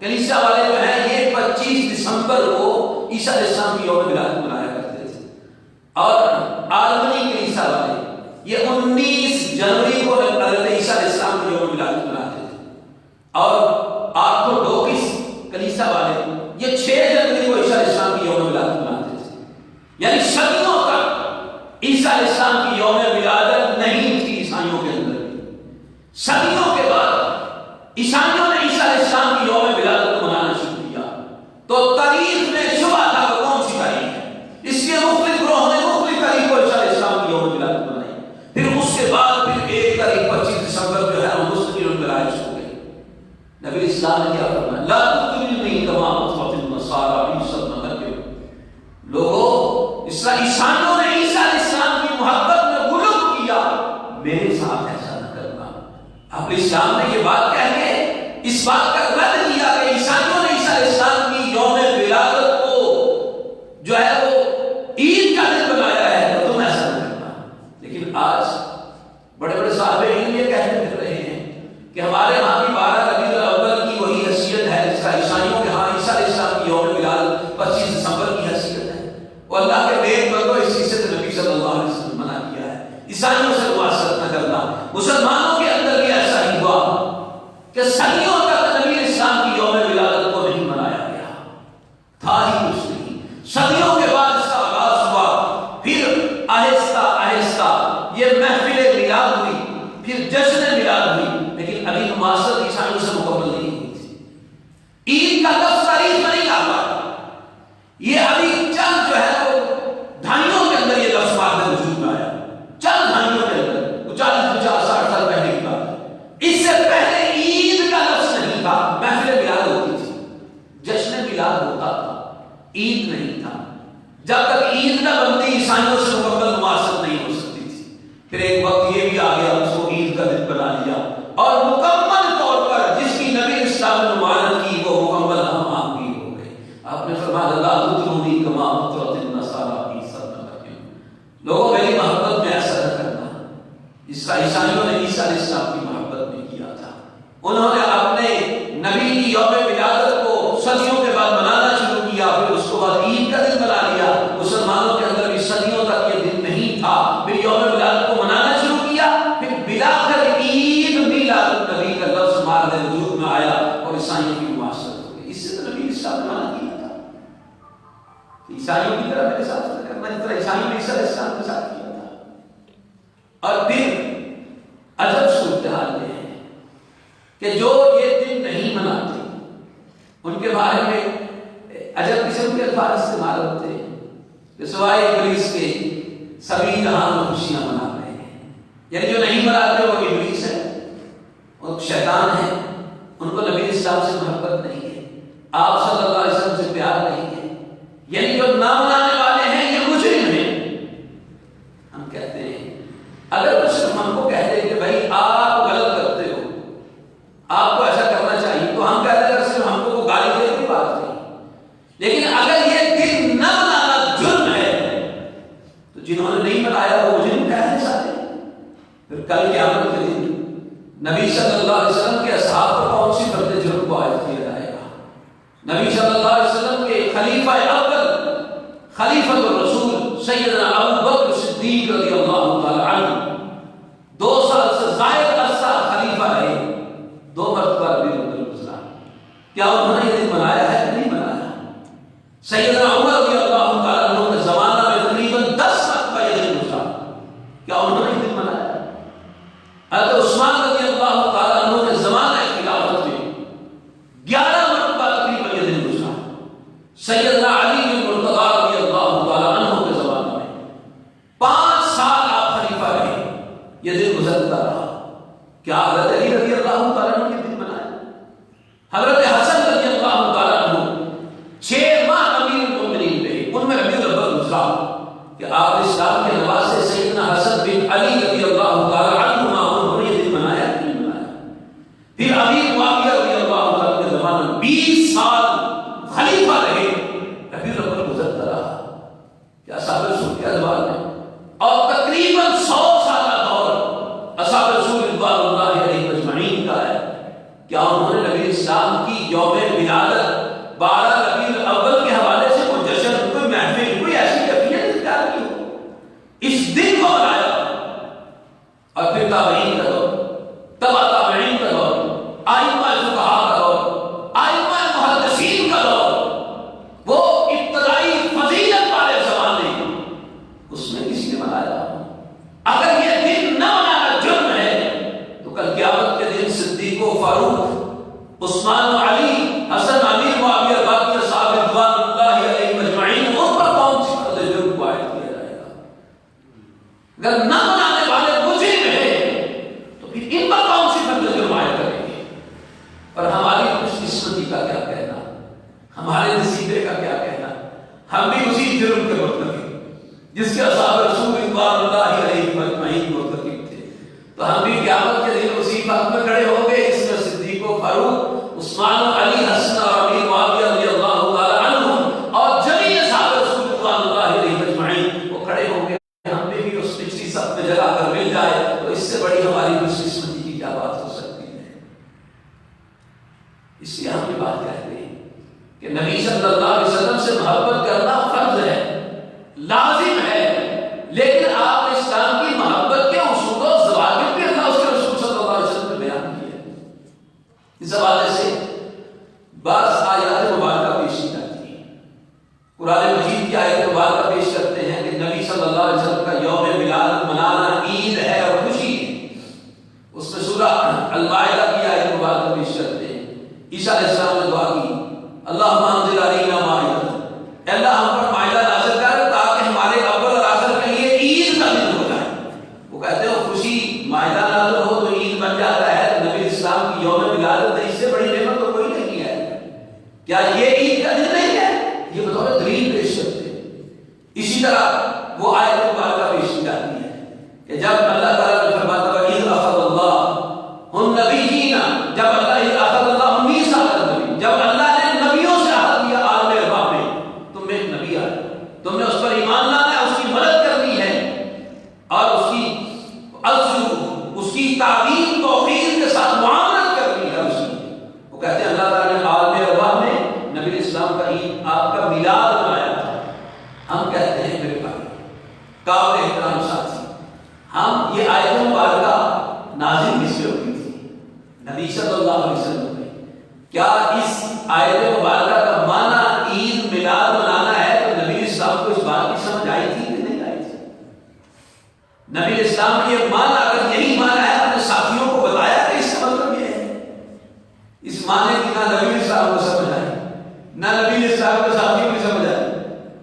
کلیسا والے جو ہیں یہ 25 دسمبر کو عیسیٰ علیہ السلام کی یوم ولادت منایا کرتے تھے، اور عالمی کلیسا والے یہ 19 جنوری کو حضرت عیسیٰ علیہ السلام کی یوم ولادت مناتے تھے، اور آرتھوڈوکس کلیسا والے یہ 6 جنوری کو عیسیٰ علیہ السلام کی یوم ولادت مناتے تھے۔ یعنی صدیوں تک عیسیٰ علیہ السلام کی یوم ولادت نہیں تھی عیسائیوں کے اندر۔ صدیوں کے بعد عیسائیوں نے عیسیٰ علیہ السلام کی یوم ولادت کو منانا شروع کیا، تو تاریخ میں شبہ تھا کہ کون سی تاریخ ہے، اس لیے مختلف گروہوں نے مختلف تاریخ کو عیسیٰ علیہ السلام کی یوم ولادت منائی۔ پھر اس کے بعد پھر ایک تاریخ 25 دسمبر جو ہے وہ مسلموں میں رائج ہو گئی۔ نبی اسلام نے کیا فرمایا، لا تطرونی کما اطرت النصارى عیسی ابن مریم، لوگوں اس طرح عیسائیوں نے عیسیٰ علیہ السلام کی محبت میں غلو کیا، میرے ساتھ ایسا نہ کرنا۔ اب اسلام نے یہ بات کہہ کے اس بات کا رد کیا کہ عیسائیوں نے عیسیٰ علیہ السلام کی یوم ولادت کو جو ہے وہ عید کا دن بنایا ہے تو تم ایسا نہ کرنا۔ لیکن آج بڑے بڑے صاحب علم یہ کہتے پھر رہے ہیں کہ ہمارے ہاں بھی 12 ربیع الاول کی وہی حیثیت ہے جس کا عیسائیوں کے ہاں عیسیٰ علیہ السلام کی یوم ولادت 25 دسمبر کی حیثیت ہے۔ وہ اللہ کے نیک بندوں اس چیز سے نبی صلی اللہ علیہ وسلم منع کیا ہے، عیسائیوں سے مواصلت نہ کرنا۔ مسلمانوں کے اندر بھی ایسا ہی ہوا کہ صدیوں تک نبی اسلام کی یوم ولادت کو نہیں منایا گیا، تھا ہی کچھ نہیں۔ صدیوں کے بعد اس کا آغاز ہوا، پھر آہستہ آہستہ یہ محفل میلاد ہوئی، پھر جشن میلاد ہوئی، لیکن ابھی معاصر عیسائیوں سے مکمل نہیں ہوئی تھی۔ عید کا لفظ تاریخ میں نہیں آتا، یہ ابھی چند جو ہے وہ دھائیوں کے اندر یہ لفظ بعد میں وجود میں آیا، چند دھائیوں کے اندر 40 50 60 سال پہلے کی بات۔ اس سے پہلے عید کا لفظ نہیں تھا، محفل میلاد ہوتی تھی، جشن میلاد ہوتا تھا، عید نہیں تھا۔ جب تک عید نہ بنتی عیسائیوں سے مکمل مماثلت نہیں ہو سکتی تھی۔ پھر ایک وقت یہ بھی آ گیا، اس کو عید کا دن بنا لیا، اور مکمل طور پر جس کی نبی اسلام نے ممانعت کی وہ مکمل ہم آہنگی ہو گئی۔ آپ نے فرمایا لا تطرونی کما اطرت النصارى عیسی ابن مریم، لوگوں میری محبت میں ایسا نہ کرنا۔ عیسائیوں نے عیسیٰ علیہ السلام کی محبت میں کیا تھا، انہوں نے اپنے نبی کی یوم ولادت کو صدیوں کے بعد منانا شروع کیا، پھر اس کو بعد عید کا دن بنا لیا۔ مسلمانوں کے اندر بھی صدیوں تک یہ دن نہیں تھا، پھر یوم ولادت کو منانا شروع کیا، پھر بلاخر عید میلاد النبی کا لفظ مارد وجود میں آیا اور عیسائیوں کی مماثلت ہو گئی۔ اس سے تو نبی اسلام نے منع کیا تھا، عیسائیوں کی طرح میرے ساتھ نہ کرنا جس طرح عیسائیوں نے عیسیٰ علیہ السلام کے ساتھ کیا تھا۔ اور پھر عجب صورتحال یہ ہے کہ جو یہ دن نہیں مناتے ان کے بارے میں عجب قسم کے الفاظ استعمال ہوتے ہیں کہ سوائے ابلیس کے سبھی جہاں میں خوشیاں منا رہے ہیں، یعنی جو نہیں مناتے وہ ابلیس ہے، وہ شیطان ہے، ان کو نبی اسلام سے محبت نہیں ہے، آپ صلی اللہ علیہ وسلم سے پیار نہیں ہے، یعنی جو نہ منانے والے ہیں یہ مجرم ہیں۔ ہم کہتے ہیں اگر وہ صرف ہم کو کہتے ہیں کہ بھائی آپ غلط کرتے ہو، آپ کو ایسا کرنا چاہیے، تو ہم کہتے ہیں صرف ہم کو گالی دے کی بات نہیں، لیکن اگر یہ دن نہ منانا جرم ہے تو جنہوں نے نہیں منایا وہ مجرم کہنے چاہتے ہیں۔ پھر کل قیامت کے دن نبی صلی اللہ علیہ وسلم کے اصحاب پر کون سی فرد جرم کو عائد کیا جائے گا؟ نبی صلی اللہ علیہ وسلم کے خلیفہ اول خلیفۃ الرسول سیدنا ابو بکر صدیق رضی اللہ تعالی عنہ 2 سال سے زائد عرصہ خلیفہ رہے، 2 مرتبہ ربیع الاول گزرا، کیا انہوں نے یہ دن منایا ہے نہیں منایا؟ سیدنا عمر رضی اللہ تعالی عنہ کے زمانہ میں تقریباً 10 مرتبہ یہ دن گزرا، کیا انہوں نے یہ دن منایا؟ حضرت عثمان رضی اللہ تعالی عنہ کے زمانہ خلافت میں 11 مرتبہ تقریباً یہ دن گزرا، سیدنا علی بن مرتضیٰ رضی اللہ تعالی عنہ کے زمانہ میں 5 سال آپ خلیفہ رہے، یہ دن گزرتا رہا، کیا حضرت علی رضی اللہ تعالیٰ عنہ یہ دن منایا؟ حضرت حسن رضی اللہ تعالیٰ عنہ 6 ماہ امیر المومنین رہے، ان میں ربیع الاول گزرا کہ آپ اسلام کے نواسے سیدنا حسن بن علی رضی اللہ تعالیٰ عنہما انہوں نے یہ دن منایا نہیں منایا؟ پھر امیر معاویہ رضی اللہ تعالیٰ کے زمانہ میں 20 سال خلیفہ رہے، ربیع الاول گزرتا رہا، کیا صاحب رسول کے ادوار میں، اور تقریباً 100 سالہ دور اصحاب رسول رضوان اللہ علیہ مجمعین کا ہے، کیا انہوں نے نبی اسلام کی یوم ولادت 12 ربیع الاول کے حوالے سے کوئی جشن، کوئی محفل، کوئی ایسی کیفیت اختیار کی ہو؟ اس دن کو منایا، اور پھر تابعین کا دور، تبع تابعین کا دور، ائمہ فقہاء کا دور، ائمہ محدثین کا دور، وہ ابتدائی فضیلت والے زمانے اس میں کسی نے منایا؟ اگر یہ دن نہ منانا جرم ہے تو کل قیامت کے دن صدیق و فاروق، عثمان و علی، حسن، امیر معاویہ، باقی اصحاب رضوان اللہ علیہ مجمعین، ان پر کون سی فرد جرم کو عائد کیا جائے گا؟ اگر نہ منانے والے مجرم ہیں تو پھر ان پر کون سی فرد جرم عائد کریں گے؟ اور ہماری خوش قسمتی کا کیا کہنا، ہمارے نصیبے کا کیا کہنا؟ ہم بھی اسی جرم کے مرتکب جس کے اصحاب رسول رضوان اللہ علیہ مجمعین مرتکب تھے، تو ہم بھی قیامت کے دن اسی بات میں کھڑے ہوں گے، اس میں صدیق و فاروق، عثمان و علی، حسن اور امیر معاویہ رضی اللہ تعالی عنہم اور جمیع اصحاب رسول رضوان اللہ علیہ مجمعین وہ کھڑے ہوں گے، ہم بھی اس پچھلی صف میں جگہ اگر مل جائے تو اس سے بڑی ہماری خوش قسمتی کی کیا بات ہو سکتی ہے؟ اس لیے ہم یہ بات کہتے ہیں کہ نبی صلی اللہ علیہ وسلم سے محبت کرنا فرض ہے، لازم ہے، لیکن آپ اسلام کی محبت کے اصول و ضوابط بھی اللہ اس کے عیسیٰ علیہ السلام نے دعا کی اللہم انزل علینا مائدۃ، اے اللہ ہم پر مائدہ نازل کر تاکہ ہمارے اول اور آخر کے لیے عید کا دن ہو جائے۔ وہ کہتے ہیں خوشی مائدہ نازل ہو تو عید بن جاتا ہے، تو نبی اسلام کی یوم ولادت ہے، اس سے بڑی نعمت تو کوئی نہیں ہے۔ کیا یہ عید کا دن نہیں ہے؟ یہ بطور دلیل پیش کرتے ہیں۔ اسی طرح وہ آیت مبارکہ پیش کی جاتی ہے کہ جب اللہ تعالیٰ نے فرمایا وَإِذْ أَخَذَ اللَّهُ النَّبِيِّينَ، جب اللہ اخذ اللہ میثاق النبی، جب اللہ نے نبیوں سے عہد لیا عالم ارواح میں، تم میں ایک نبی آئے، تم نے اس پر ایمان لانا ہے، اس کی مدد کرنی ہے اور اس کی عزو، اس کی تعظیم توقیر کے ساتھ معاملت کرنی ہے اس کی۔ وہ کہتے ہیں اللہ تعالیٰ نے عالم ارواح میں نبی اسلام کا عید آپ کا میلاد منایا تھا۔ ہم کہتے ہیں میرے بھائی قابل احترام ساتھی، ہم یہ آیت مبارکہ نازل کس پہ ہوئی تھی؟ نبی صلی اللہ علیہ وسلم نے۔ کیا اس آیت مبارکہ کا معنی عید میلاد منانا ہے تو نبی اسلام کو اس بات کی سمجھ آئی تھی کہ نہیں آئی تھی؟ نبی اسلام نے یہ معنی، اگر یہی معنی ہے اپنے ساتھیوں کو بتایا کہ اس کا مطلب یہ ہے؟ اس معنی کی نہ نبی اسلام کو سمجھ آئی، نہ نبی اسلام کے ساتھیوں کو سمجھ آئی،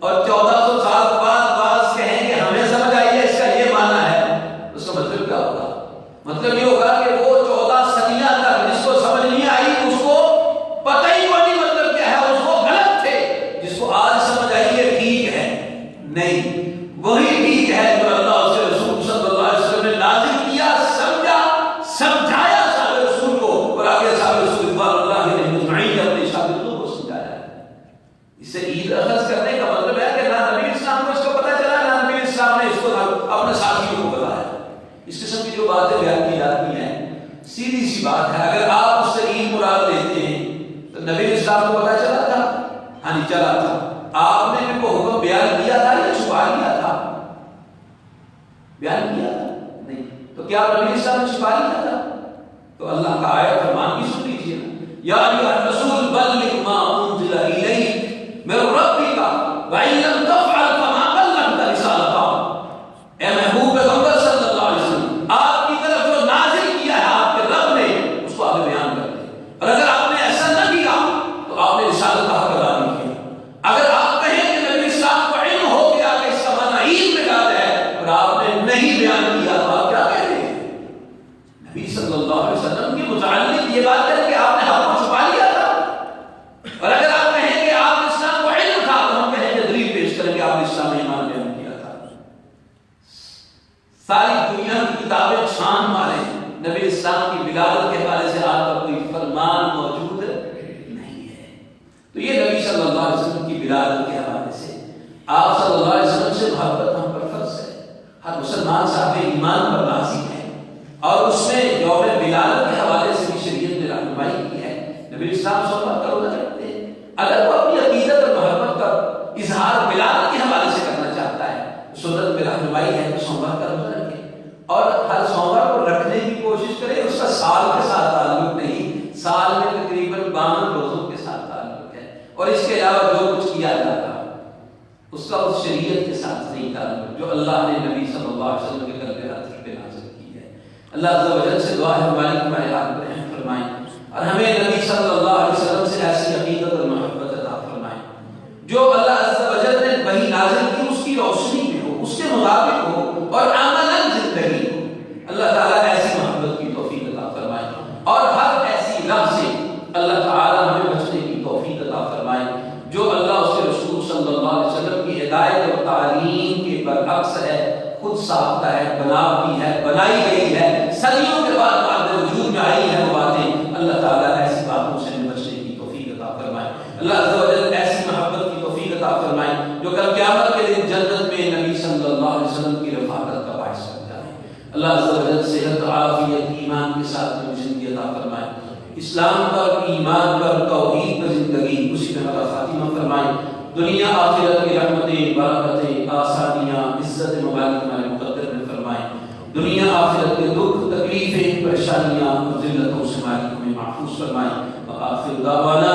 اور 1400 سال بعد بعض کہیں کہ ہمیں سمجھ آئی ہے اس کا یہ معنی ہے، اس کا مطلب کیا ہوگا؟ مطلب یہ ہوگا کہ وہ 14 صدیاں تک جس کو سمجھ نہیں آئی اس کو پتہ ہی نہیں مطلب کیا ہے، اس کو غلط تھے، جس کو آج سمجھ آئی یہ ٹھیک ہے۔ نہیں، وہی ٹھیک ہے جو اللہ اس کے رسول صلی اللہ علیہ وسلم نے نازل کیا، سمجھا، سمجھایا صحابہ رسول کو، اور آگے صحابہ رسول رضوان اللہ علیہم اجمعین نے اپنے شاگردوں کو سمجھایا۔ اس سے عید اخذ کرنے کا مطلب ہے کہ نہ نبی اسلام کو اس کو پتہ چلا، نہ نبی اسلام نے اس کو اپنے ساتھیوں کو بتایا۔ اس قسم کی جو باتیں بیان کی جاتی ہیں سیدھی سی بات ہے، اگر آپ اس سے عید مراد لیتے ہیں تو نبی اسلام کو پتہ چلا تھا؟ ہاں جی چلا تھا۔ آپ نے بھی وہ حکم بیان کیا تھا یا چھپا لیا تھا؟ بیان کیا تھا؟ نہیں۔ تو کیا نبی اسلام نے چھپا لیا تھا؟ تو اللہ کا آیت فرمان کی سن لیجیے نا، یا ایھا الرسول بلغ ما انزل الیک من ربک وان لم تفعل فما بلغت رسالتہ۔ اے محبوب پیغمبر صلی اللہ علیہ وسلم، آپ کی طرف جو نازل کیا ہے آپ کے رب نے اس کو آگے بیان کر دیں، اور اگر آپ نے ایسا نہ کیا تو آپ نے رسالت کا حق ادا نہیں کیا۔ اگر آپ کہیں کہ نبی اسلام کو علم ہو گیا کہ اس کا معنی عید میلاد ہے اور آپ نے نہیں بیان کیا تو آپ کیا کہہ رہے ہیں؟ نبی صلی اللہ علیہ وسلم کے متعلق یہ بات ہے کہ آپ نے حق کو چھپا لیا تھا، اور اگر آپ کہیں کہ آپ اسلام کو علم تھا تو ہم کہیں گے دلیل پیش کریں کہ آپ نے اسلام میں ایمان بیان کیا تھا۔ ساری دنیا کی کتابیں چھان مارے، نبی اسلام کی ولادت کے حوالے سے آپ کا کوئی فرمان موجود نہیں ہے۔ تو یہ نبی صلی اللہ علیہ وسلم کی ولادت کے حوالے سے آپ صلی اللہ علیہ وسلم سے محبت ہم پر فرض ہے، ہر مسلمان صاحب ایمان پر لازم ہے، اور اس میں یوم ولادت کے حوالے سے بھی شریعت نے رہنمائی کی ہے۔ نبی اسلام صحبت کا روزہ رکھتے ہیں، اگر وہ اپنی عقیدت اور محبت کا اظہار ولادت کے حوالے سے کرنا چاہتا ہے، سنت میں رہنمائی ہے کہ سوموار کا روزہ رکھے، اور ہر سوموار کو رکھنے کی کوشش کرے۔ اس کا سال کے ساتھ تعلق نہیں، سال میں تقریباً 52 روزوں کے ساتھ تعلق ہے، اور اس کے علاوہ جو کچھ کیا جاتا اس کا اس شریعت کے ساتھ نہیں تعلق جو اللہ نے نبی صلی اللہ علیہ وسلم کے قلب حضرت پہ نازل کی ہے۔ اللہ عز و جل سے دعا ہے ہمارے حال پر رحم فرمائیں، اور ہمیں نبی صلی اللہ علیہ وسلم سے ایسی عقیدت اور محبت عطا فرمائیں جو اللہ عز و جل نے وحی نازل کی اس کی روشنی میں ہو، اس کے مطابق ہو، اور عملاً زندگی ہو۔ اللہ تعالیٰ ایسی محبت کی توفیق عطا فرمائے، اور ہر ایسی راہ سے اللہ تعالیٰ ہمیں بچنے کی توفیق عطا فرمائے جو اللہ اس کے رسول صلی اللہ علیہ وسلم کی ہدایت اور تعلیم کے برعکس ہے، خود ساختہ ہے، بناوٹی ہے، بنائی گئی ہے، صدیوں کے بعد وجود میں آئی ہے وہ باتیں۔ اللہ تعالیٰ ایسی باتوں سے بچنے کی توفیق عطا فرمائے۔ اللہ عز و جل ایسی محبت کی توفیق عطا فرمائے جو کل قیامت کے دن جنت میں نبی صلی اللہ علیہ وسلم کی رفاقت کا باعث بن جائے۔ اللہ عز و جل صحت، عافیت، ایمان کے ساتھ زندگی عطا فرمائے، اسلام پر، ایمان پر، توحید پر زندگی، اسی میں ہمارا خاتمہ فرمائے۔ دنیا آخرت کی رحمتیں، برکتیں، آسانیاں، عزت مبارک ہمارے مقدر میں فرمائے۔ دنیا آخرت کے دکھ، تکلیفیں، پریشانیاں اور ذلتوں سے ہمیں محفوظ فرمائے۔ وآخر دعوانا